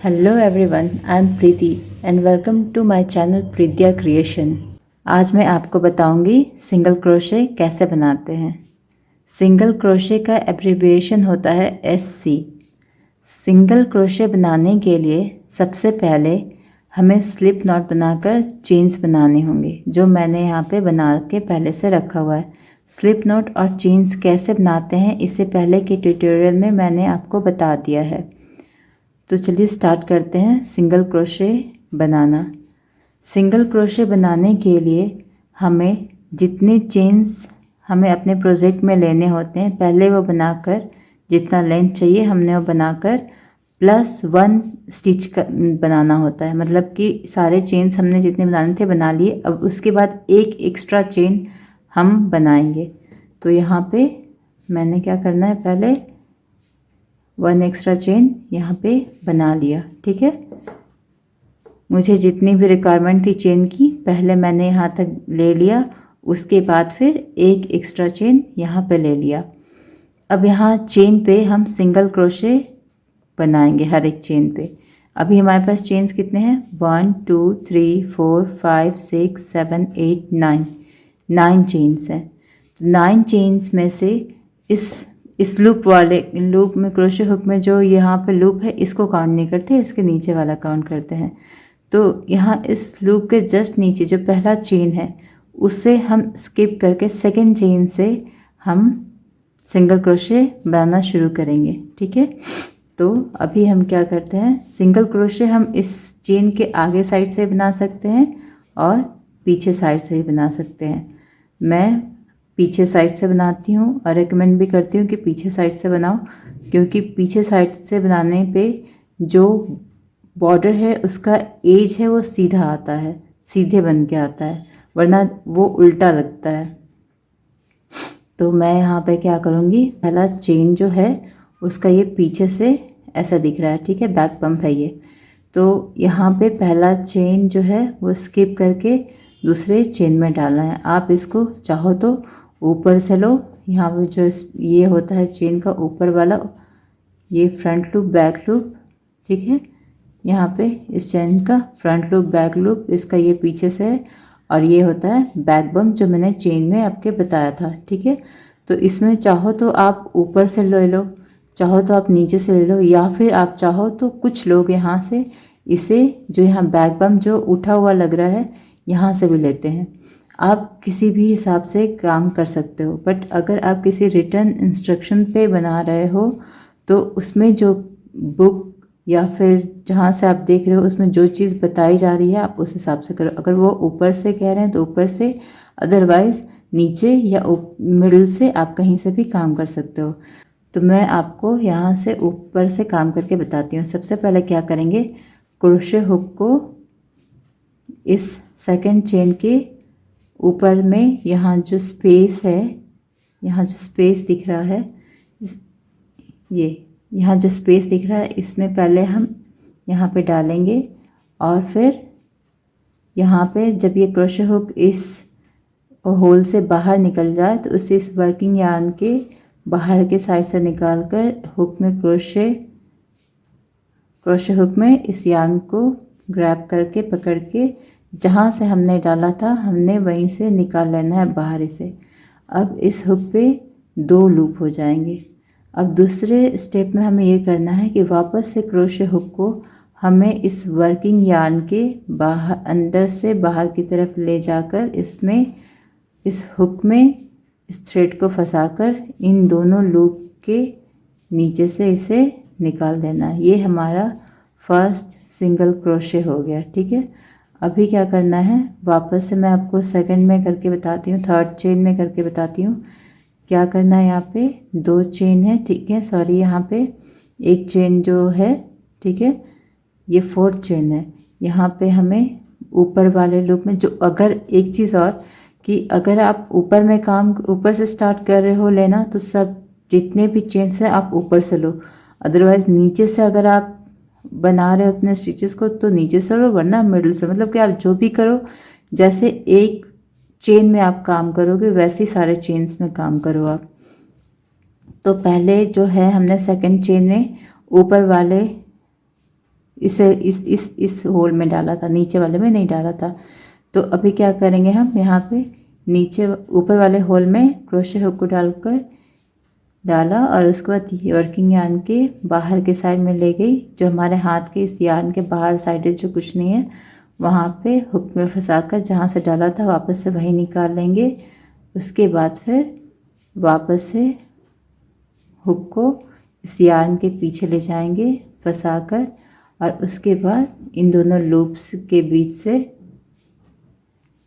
Hello everyone, I am Preeti and welcome to my channel Preetiya creation. आज मैं आपको बताऊंगी सिंगल क्रोशे कैसे बनाते हैं। सिंगल क्रोशे का एब्रिविएशन होता है SC। सिंगल क्रोशे बनाने के लिए सबसे पहले हमें स्लिप नॉट बनाकर चेन्स बनाने होंगे, जो मैंने यहाँ पे बना के पहले से रखा हुआ है। स्लिप नॉट और चेन्स कैसे बनाते हैं इससे पहले के ट्यूटोरियल में मैंने आपको बता दिया है। तो चलिए स्टार्ट करते हैं सिंगल क्रोशे बनाना। सिंगल क्रोशे बनाने के लिए हमें जितने चेन्स हमें अपने प्रोजेक्ट में लेने होते हैं, पहले वो बनाकर जितना लेंथ चाहिए हमने वो बनाकर +1 स्टिच बनाना होता है। मतलब कि सारे चेन्स हमने जितने बनाने थे बना लिए। अब उसके बाद एक एक्स्ट्रा चेन हम बनाएंगे। तो यहाँ पे मैंने क्या करना है, पहले 1 एक्स्ट्रा चेन यहाँ पे बना लिया। ठीक है, मुझे जितनी भी रिक्वायरमेंट थी चेन की पहले मैंने यहाँ तक ले लिया। उसके बाद फिर एक एक्स्ट्रा चेन यहाँ पे ले लिया। अब यहाँ चेन पे हम सिंगल क्रोशे बनाएंगे हर एक चेन पे। अभी हमारे पास चेन्स कितने हैं, 1 2 3 4 5 6 7 8 9 चेन्स हैं। तो 9 चेन्स में से इस लूप में क्रोशे हुक में जो यहाँ पे लूप है इसको काउंट नहीं करते, इसके नीचे वाला काउंट करते हैं। तो यहाँ इस लूप के जस्ट नीचे जो पहला चेन है उससे हम स्किप करके सेकंड चेन से हम सिंगल क्रोशे बनाना शुरू करेंगे। ठीक है, तो अभी हम क्या करते हैं, सिंगल क्रोशे हम इस चेन के आगे साइड से बना सकते हैं और पीछे साइड से भी बना सकते हैं। मैं पीछे साइड से बनाती हूँ और रिकमेंड भी करती हूँ कि पीछे साइड से बनाओ, क्योंकि पीछे साइड से बनाने पे जो बॉर्डर है उसका एज है वो सीधा आता है, सीधे बन के आता है, वरना वो उल्टा लगता है। तो मैं यहाँ पे क्या करूँगी, पहला चेन जो है उसका ये पीछे से ऐसा दिख रहा है। ठीक है, बैक पंप है ये। तो यहाँ पे पहला चेन जो है वो स्किप करके दूसरे चेन में डालना है। आप इसको चाहो तो ऊपर से लो, यहाँ पे जो ये होता है चेन का ऊपर वाला, ये फ्रंट लूप बैक लूप। ठीक है, यहाँ पे इस चेन का फ्रंट लूप बैक लूप, इसका ये पीछे से है और ये होता है बैक बम्प जो मैंने चेन में आपके बताया था। ठीक है, तो इसमें चाहो तो आप ऊपर से ले लो, चाहो तो आप नीचे से ले लो, या फिर आप चाहो तो कुछ लोग यहाँ से इसे जो यहाँ बैक बम्प जो उठा हुआ लग रहा है यहाँ से भी लेते हैं। आप किसी भी हिसाब से काम कर सकते हो, बट अगर आप किसी रिटर्न इंस्ट्रक्शन पे बना रहे हो तो उसमें जो बुक या फिर जहाँ से आप देख रहे हो उसमें जो चीज़ बताई जा रही है आप उस हिसाब से करो। अगर वो ऊपर से कह रहे हैं तो ऊपर से, अदरवाइज़ नीचे या मिडिल से आप कहीं से भी काम कर सकते हो। तो मैं आपको यहाँ से ऊपर से काम करके बताती हूँ। सबसे पहले क्या करेंगे, क्रोशे हुक को इस सेकंड चेन के ऊपर में यहाँ जो स्पेस है, यहाँ जो स्पेस दिख रहा है, ये यहाँ जो स्पेस दिख रहा है इसमें पहले हम यहाँ पे डालेंगे और फिर यहाँ पे जब ये क्रोशे हुक इस होल से बाहर निकल जाए तो उसे इस वर्किंग यार्न के बाहर के साइड से निकाल कर हुक में क्रोशे हुक में इस यार्न को ग्रैब करके पकड़ के जहाँ से हमने डाला था हमने वहीं से निकाल लेना है बाहर इसे। अब इस हुक पे 2 लूप हो जाएंगे। अब दूसरे स्टेप में हमें ये करना है कि वापस से क्रोशे हुक को हमें इस वर्किंग यार्न के बाहर, अंदर से बाहर की तरफ ले जाकर इसमें इस हुक में इस थ्रेड को फंसाकर इन दोनों लूप के नीचे से इसे निकाल देना है। ये हमारा फर्स्ट सिंगल क्रोशे हो गया। ठीक है, अभी क्या करना है, वापस से मैं आपको सेकंड में करके बताती हूँ, थर्ड चेन में करके बताती हूँ क्या करना है। यहाँ पे 2 चेन है, ठीक है, सॉरी यहाँ पे एक चेन जो है, ठीक है, ये 4th चेन है। यहाँ पे हमें ऊपर वाले लूप में जो, अगर एक चीज़ और कि अगर आप ऊपर में काम ऊपर से स्टार्ट कर रहे हो लेना तो सब जितने भी चेन्स हैं आप ऊपर से लो, अदरवाइज़ नीचे से अगर आप बना रहे हो अपने स्टिचेस को तो नीचे से लो, वरना मिडिल से। मतलब कि आप जो भी करो, जैसे एक चेन में आप काम करोगे वैसे ही सारे चेन्स में काम करो आप। तो पहले जो है हमने सेकंड चेन में ऊपर वाले इसे इस होल में डाला था, नीचे वाले में नहीं डाला था। तो अभी क्या करेंगे, हम यहाँ पे नीचे ऊपर वाले होल में क्रोशे हुक को डालकर डाला और उसके बाद वर्किंग यार्न के बाहर के साइड में ले गई, जो हमारे हाथ के इस यार्न के बाहर साइड जो कुछ नहीं है वहाँ पे हुक में फंसाकर जहाँ से डाला था वापस से वही निकाल लेंगे। उसके बाद फिर वापस से हुक को इस यार्न के पीछे ले जाएंगे फंसाकर, और उसके बाद इन दोनों लूप्स के बीच से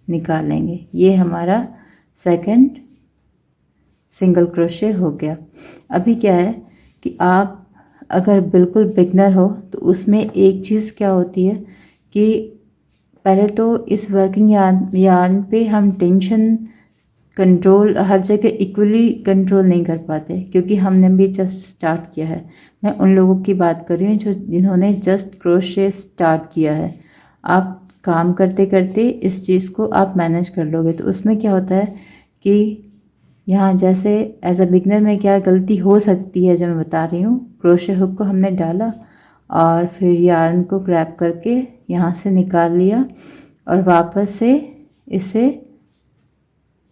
निकाल लेंगे। ये हमारा सेकंड सिंगल क्रोशे हो गया। अभी क्या है कि आप अगर बिल्कुल बिगनर हो तो उसमें एक चीज़ क्या होती है कि पहले तो इस वर्किंग यार्न पे हम टेंशन कंट्रोल हर जगह इक्वली कंट्रोल नहीं कर पाते, क्योंकि हमने भी जस्ट स्टार्ट किया है। मैं उन लोगों की बात कर रही हूँ जिन्होंने जस्ट क्रोशे स्टार्ट किया है। आप काम करते करते इस चीज़ को आप मैनेज कर लोगे। तो उसमें क्या होता है कि यहाँ जैसे एज अ बिगनर में क्या गलती हो सकती है जो मैं बता रही हूँ, क्रोशे हुक को हमने डाला और फिर यार्न को ग्रैब करके यहाँ से निकाल लिया और वापस से इसे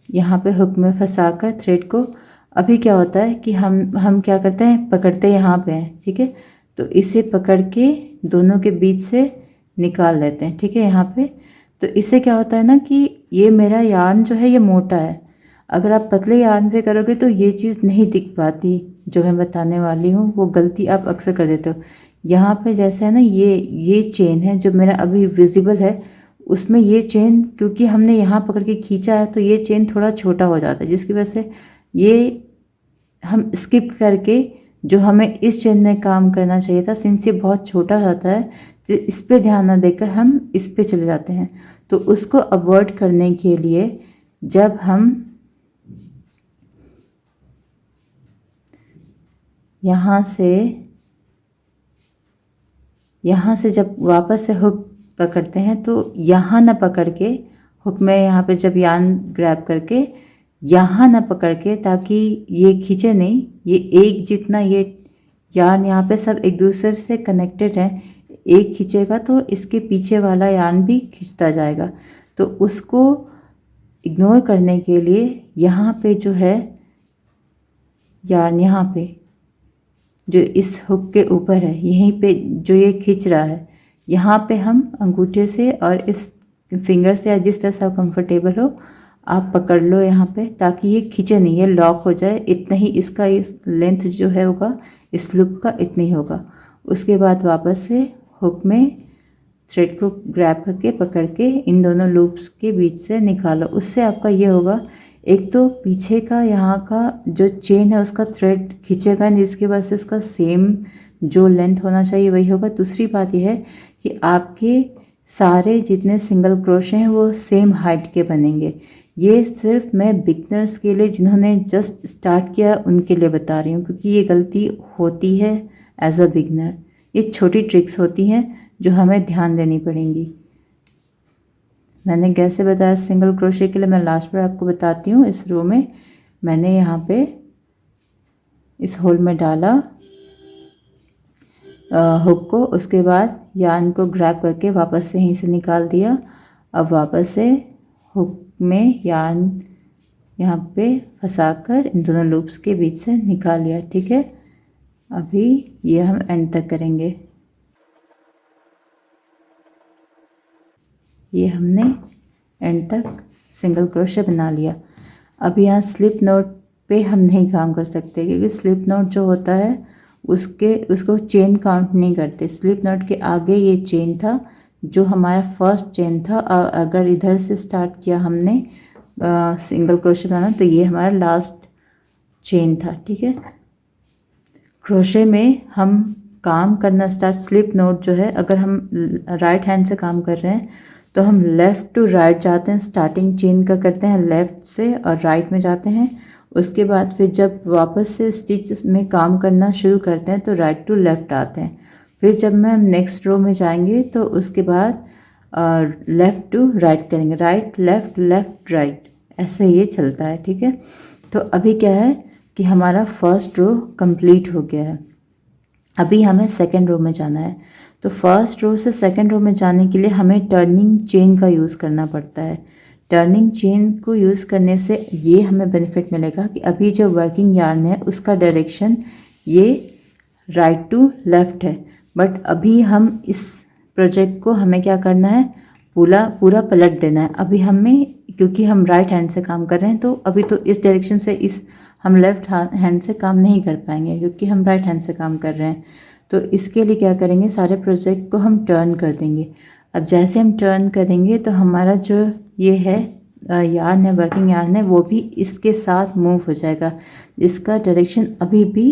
यहाँ पे हुक में फंसाकर थ्रेड को, अभी क्या होता है कि हम क्या करते हैं, पकड़ते यहाँ पे हैं, ठीक है। तो इसे पकड़ के दोनों के बीच से निकाल लेते हैं, ठीक है। यहाँ पे तो इससे क्या होता है ना कि ये मेरा यार्न जो है ये मोटा है। अगर आप पतले यार्न पे करोगे तो ये चीज़ नहीं दिख पाती जो मैं बताने वाली हूँ, वो गलती आप अक्सर कर देते हो। यहाँ पे जैसे है ना, ये चेन है जो मेरा अभी विजिबल है, उसमें ये चेन क्योंकि हमने यहाँ पकड़ के खींचा है तो ये चेन थोड़ा छोटा हो जाता है, जिसकी वजह से ये हम स्किप करके जो हमें इस चेन में काम करना चाहिए था, सिंस ये बहुत छोटा होता है तो इस पे ध्यान न देकर हम इस पे चले जाते हैं। तो उसको अवॉइड करने के लिए जब हम यहाँ से जब वापस से हुक पकड़ते हैं तो यहाँ ना पकड़ के हुक में यहाँ पे जब यार्न ग्रैब करके यहाँ ना पकड़ के, ताकि ये खींचे नहीं, ये एक जितना ये यार्न यहाँ पे सब एक दूसरे से कनेक्टेड है, एक खींचेगा तो इसके पीछे वाला यार्न भी खींचता जाएगा। तो उसको इग्नोर करने के लिए यहाँ पे जो है यार्न, यहाँ पे जो इस हुक के ऊपर है, यहीं पे जो ये खींच रहा है, यहाँ पे हम अंगूठे से और इस फिंगर से या जिस तरह से आप कंफर्टेबल हो आप पकड़ लो यहाँ पे, ताकि ये खींचे नहीं, ये लॉक हो जाए। इतना ही इसका इस लेंथ जो है होगा इस लूप का इतना ही होगा। उसके बाद वापस से हुक में थ्रेड को ग्रैब करके पकड़ के इन दोनों लूप्स के बीच से निकालो। उससे आपका ये होगा, एक तो पीछे का यहाँ का जो चेन है उसका थ्रेड खींचेगा नहीं, जिसकी वजह से उसका सेम जो लेंथ होना चाहिए वही होगा। दूसरी बात यह है कि आपके सारे जितने सिंगल क्रोशे हैं वो सेम हाइट के बनेंगे। ये सिर्फ मैं बिगनर्स के लिए, जिन्होंने जस्ट स्टार्ट किया उनके लिए बता रही हूँ, क्योंकि ये गलती होती है एज अ बिगनर। ये छोटी ट्रिक्स होती हैं जो हमें ध्यान देनी पड़ेंगी। मैंने कैसे बताया सिंगल क्रोशे के लिए, मैं लास्ट पर आपको बताती हूँ। इस रो में मैंने यहाँ पे इस होल में डाला हुक को, उसके बाद यार्न को ग्रैब करके वापस से यहीं से निकाल दिया। अब वापस से हुक में यार्न यहाँ पे फंसाकर इन दोनों लूप्स के बीच से निकाल लिया, ठीक है। अभी ये हम एंड तक करेंगे। ये हमने एंड तक सिंगल क्रोशे बना लिया। अब यहाँ स्लिप नॉट पे हम नहीं काम कर सकते, क्योंकि स्लिप नॉट जो होता है उसको चेन काउंट नहीं करते। स्लिप नॉट के आगे ये चेन था जो हमारा फर्स्ट चेन था। अगर इधर से स्टार्ट किया हमने सिंगल क्रोशे बनाना तो ये हमारा लास्ट चेन था, ठीक है। क्रोशे में हम काम करना स्टार्ट, स्लिप नॉट जो है, अगर हम राइट हैंड से काम कर रहे हैं तो हम लेफ़्ट टू राइट जाते हैं, स्टार्टिंग चेन का करते हैं लेफ़्ट से और राइट में जाते हैं। उसके बाद फिर जब वापस से स्टिच में काम करना शुरू करते हैं तो राइट टू लेफ़्ट आते हैं। फिर जब हम नेक्स्ट रो में जाएंगे तो उसके बाद लेफ़्ट टू राइट करेंगे, राइट लेफ़्ट लेफ़्ट राइट, ऐसे ये चलता है, ठीक है। तो अभी क्या है कि हमारा फर्स्ट रो कंप्लीट हो गया है। अभी हमें सेकेंड रो में जाना है। तो फर्स्ट रो से सेकंड रो में जाने के लिए हमें टर्निंग चेन का यूज़ करना पड़ता है। टर्निंग चेन को यूज़ करने से ये हमें बेनिफिट मिलेगा कि अभी जो वर्किंग यार्न है उसका डायरेक्शन ये राइट टू लेफ़्ट है, बट अभी हम इस प्रोजेक्ट को हमें क्या करना है, पूरा पलट देना है। अभी हमें, क्योंकि हम राइट हैंड से काम कर रहे हैं, तो अभी तो इस डायरेक्शन से हम लेफ़्ट हैंड से काम नहीं कर पाएंगे क्योंकि हम राइट हैंड से काम कर रहे हैं। तो इसके लिए क्या करेंगे, सारे प्रोजेक्ट को हम टर्न कर देंगे। अब जैसे हम टर्न करेंगे तो हमारा जो ये है यार्न है, वर्किंग यार्न है, वो भी इसके साथ मूव हो जाएगा, जिसका डायरेक्शन अभी भी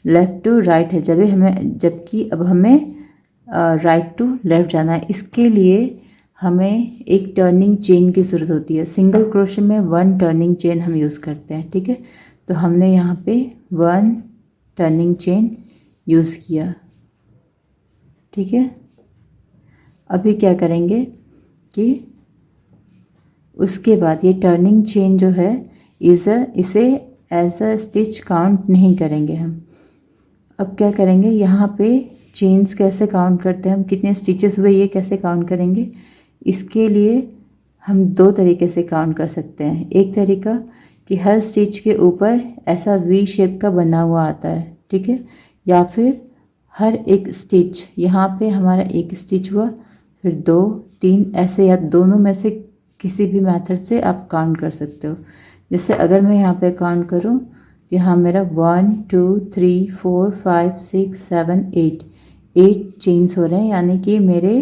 लेफ़्ट टू राइट है, जबकि अब हमें राइट टू लेफ़्ट जाना है। इसके लिए हमें एक टर्निंग चेन की ज़रूरत होती है। सिंगल क्रोशे में 1 टर्निंग चेन हम यूज़ करते हैं, ठीक है। तो हमने यहाँ पे 1 टर्निंग चेन यूज़ किया, ठीक है। अभी क्या करेंगे कि उसके बाद ये टर्निंग चेन जो है इसे एज अ स्टिच काउंट नहीं करेंगे हम। अब क्या करेंगे, यहाँ पे चेन्स कैसे काउंट करते हैं, हम कितने स्टिचेस हुए ये कैसे काउंट करेंगे, इसके लिए हम 2 तरीके से काउंट कर सकते हैं। एक तरीका कि हर स्टिच के ऊपर ऐसा वी शेप का बना हुआ आता है, ठीक है, या फिर हर एक स्टिच, यहाँ पे हमारा एक स्टिच हुआ, फिर 2 3 ऐसे, या दोनों में से किसी भी मेथड से आप काउंट कर सकते हो। जैसे अगर मैं यहाँ पे काउंट करूँ, यहाँ मेरा 1 2 3 4 5 6 7 8 चेन्स हो रहे हैं, यानी कि मेरे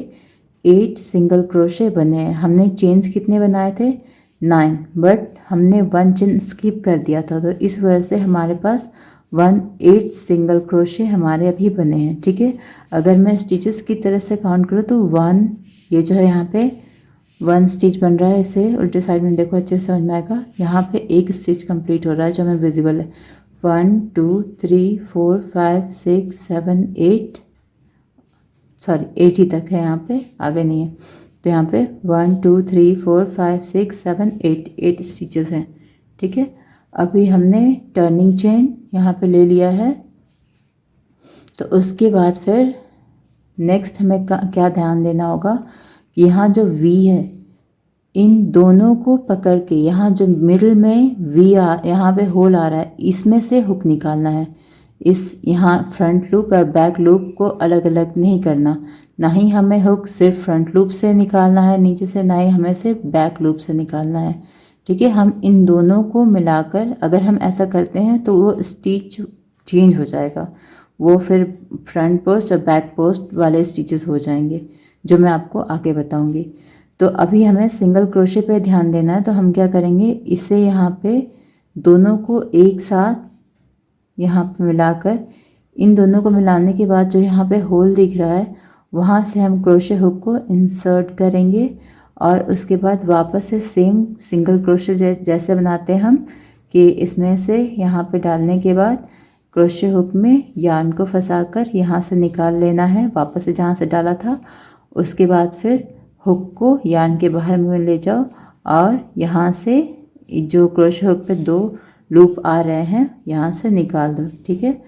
8 सिंगल क्रोशे बने हैं। हमने चेन्स कितने बनाए थे, 9, बट हमने 1 चेन स्किप कर दिया था, तो इस वजह से हमारे पास 8 सिंगल क्रोशे हमारे अभी बने हैं, ठीक है। अगर मैं स्टिचेस की तरह से काउंट करूँ तो 1, ये जो है यहाँ पे 1 स्टिच बन रहा है, इसे उल्टे साइड में देखो अच्छे से समझ में आएगा। यहाँ पे एक स्टिच कंप्लीट हो रहा है जो हमें विजिबल है। 1 2 3 4 5 6 7 8, सॉरी 8 ही तक है, यहाँ पे आगे नहीं है। तो यहाँ पे 1 2 3 4 5 6 7 8 स्टिचेस हैं, ठीक है। अभी हमने टर्निंग चेन यहाँ पे ले लिया है, तो उसके बाद फिर नेक्स्ट हमें क्या ध्यान देना होगा कि यहाँ जो वी है, इन दोनों को पकड़ के, यहाँ जो मिडिल में वी यहाँ पे होल आ रहा है, इसमें से हुक निकालना है। यहाँ फ्रंट लूप और बैक लूप को अलग अलग नहीं करना, ना ही हमें हुक सिर्फ फ्रंट लूप से निकालना है नीचे से, ना ही हमें सिर्फ बैक लूप से निकालना है, ठीक है। हम इन दोनों को मिलाकर अगर हम ऐसा करते हैं तो वो स्टिच चेंज हो जाएगा, वो फिर फ्रंट पोस्ट और बैक पोस्ट वाले स्टिचेस हो जाएंगे, जो मैं आपको आगे बताऊंगी। तो अभी हमें सिंगल क्रोशे पे ध्यान देना है, तो हम क्या करेंगे, इसे यहाँ पे दोनों को एक साथ यहाँ पे मिलाकर, इन दोनों को मिलाने के बाद जो यहाँ पे होल दिख रहा है, वहाँ से हम क्रोशे हुक को इंसर्ट करेंगे, और उसके बाद वापस से सेम सिंगल क्रोशे जैसे बनाते हैं हम, कि इसमें से यहाँ पे डालने के बाद क्रोशे हुक में यार्न को फंसाकर यहाँ से निकाल लेना है वापस से जहाँ से डाला था। उसके बाद फिर हुक को यार्न के बाहर में ले जाओ, और यहाँ से जो क्रोशे हुक पे 2 लूप आ रहे हैं यहाँ से निकाल दो, ठीक है।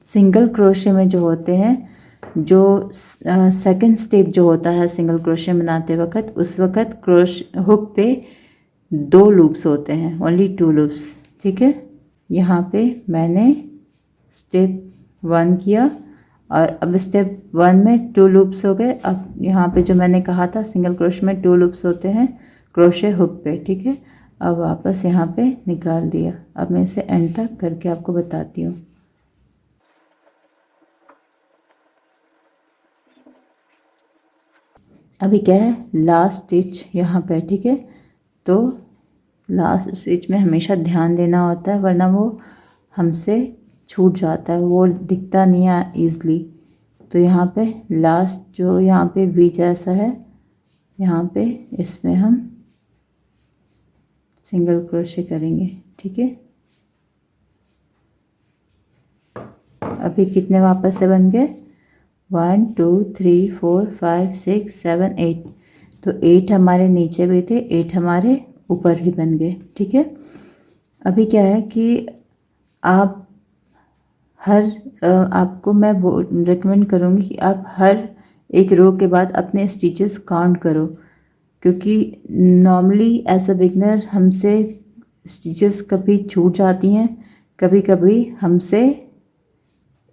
सिंगल क्रोशे में जो होते हैं, जो सेकंड स्टेप जो होता है सिंगल क्रोशे बनाते वक्त, उस वक्त हुक पे 2 लूप्स होते हैं, ओनली 2 लूप्स, ठीक है। यहाँ पे मैंने स्टेप 1 किया, और अब स्टेप 1 में 2 लूप्स हो गए। अब यहाँ पे जो मैंने कहा था सिंगल क्रोशे में 2 लूप्स होते हैं क्रोशे हुक पे, ठीक है। अब वापस यहाँ पे निकाल दिया। अब मैं इसे एंड तक करके आपको बताती हूँ। अभी क्या है, लास्ट स्टिच यहाँ पे, ठीक है। तो लास्ट स्टिच में हमेशा ध्यान देना होता है, वरना वो हमसे छूट जाता है, वो दिखता नहीं है ईज़िली। तो यहाँ पे लास्ट जो यहाँ पे वी जैसा है, यहाँ पे इसमें हम सिंगल क्रोशे करेंगे, ठीक है। अभी कितने वापस से बन गए, 1 2 3 4 5 6 7 8, तो 8 हमारे नीचे भी थे, 8 हमारे ऊपर भी बन गए, ठीक है। अभी क्या है कि आप आपको मैं वो रिकमेंड करूँगी कि आप हर एक रो के बाद अपने स्टिचेस काउंट करो, क्योंकि नॉर्मली एज अ बिगनर हमसे स्टिचेस कभी छूट जाती हैं, कभी कभी हमसे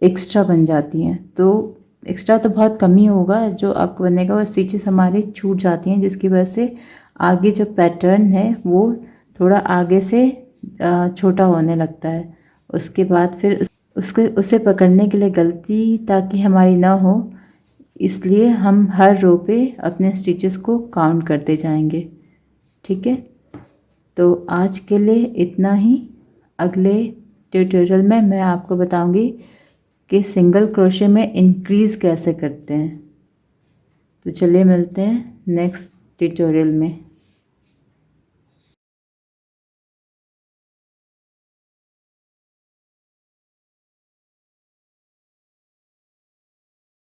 एक्स्ट्रा बन जाती हैं। तो एक्स्ट्रा तो बहुत कम ही होगा जो आपको बनेगा, वो स्टिचेस हमारी छूट जाती हैं, जिसकी वजह से आगे जो पैटर्न है वो थोड़ा आगे से छोटा होने लगता है। उसके बाद फिर उसे पकड़ने के लिए गलती ताकि हमारी ना हो, इसलिए हम हर रो पे अपने स्टिचेस को काउंट करते जाएंगे। ठीक है, तो आज के लिए इतना ही। अगले ट्यूटोरियल में मैं आपको बताऊंगी कि सिंगल क्रोशे में इंक्रीज़ कैसे करते हैं। तो चलिए मिलते हैं नेक्स्ट ट्यूटोरियल में।